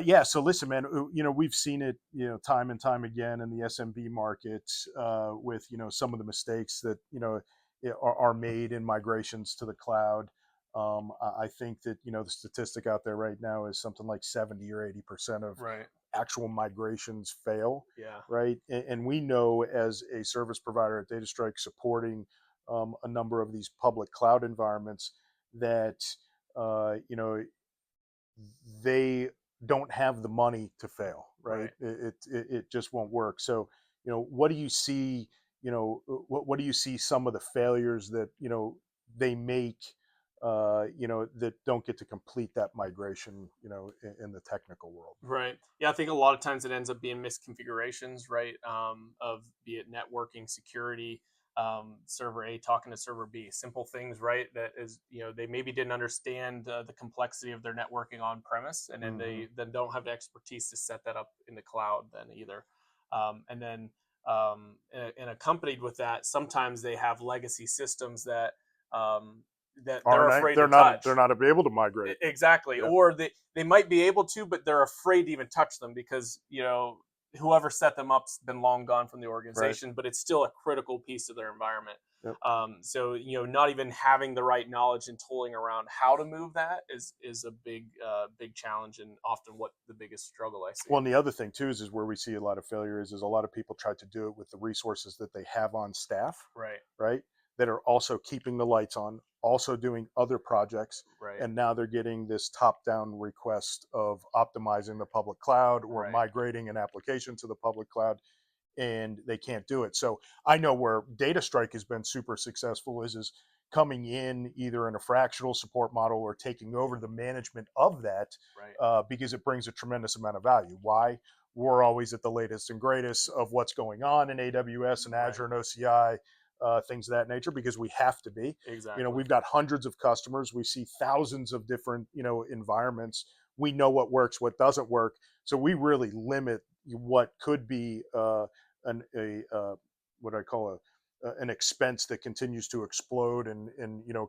Yeah. So listen, man. We've seen it, time and time again in the SMB market with some of the mistakes that are made in migrations to the cloud. I think that the statistic out there right now is something like 70 or 80% of Right. actual migrations fail. Yeah. Right, and we know as a service provider at DataStrike supporting a number of these public cloud environments that you know they don't have the money to fail, right? Right. It just won't work. So, what do you see? What do you see some of the failures that they make? That don't get to complete that migration. In the technical world. Right. Yeah, I think a lot of times it ends up being misconfigurations, right? Of be it networking, security, server A talking to server B, simple things, right? That is, they maybe didn't understand the complexity of their networking on premise, and then Hmm. they then don't have the expertise to set that up in the cloud then either. And then and accompanied with that, sometimes they have legacy systems um, that they're Aren't afraid to they're touch. not able to migrate. Exactly. Yeah. Or they might be able to, but they're afraid to even touch them because, whoever set them up's been long gone from the Right. organization, but it's still a critical piece of their environment. Yep. So, not even having the right knowledge and tooling around how to move that is a big challenge, and often what the biggest struggle I see. Well, and the other thing too is where we see a lot of failure is a lot of people try to do it with the resources that they have on staff, Right. right? That are also keeping the lights on, also doing other projects, Right. and now they're getting this top-down request of optimizing the public cloud or Right. migrating an application to the public cloud, and they can't do it. So I know where DataStrike has been super successful is coming in either in a fractional support model or taking over the management of that Right. because it brings a tremendous amount of value. Why? We're always at the latest and greatest of what's going on in AWS and Right. Azure and OCI, things of that nature, because we have to be. Exactly. We've got hundreds of customers. We see thousands of different, environments. We know what works, what doesn't work. So we really limit what could be what I call an expense that continues to explode and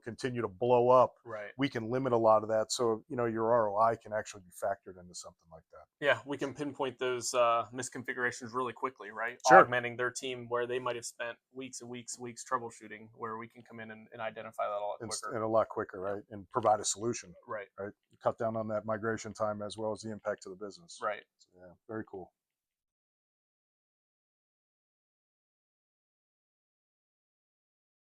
continue to blow up. Right. We can limit a lot of that, so your ROI can actually be factored into something like that. Yeah, we can pinpoint those misconfigurations really quickly, right? Sure, Augmenting their team where they might have spent weeks and weeks and weeks troubleshooting, where we can come in and identify that a lot quicker. and a lot quicker, Yeah, right? And provide a solution, right, right? Cut down on that migration time as well as the impact to the business. right. So, yeah, very cool.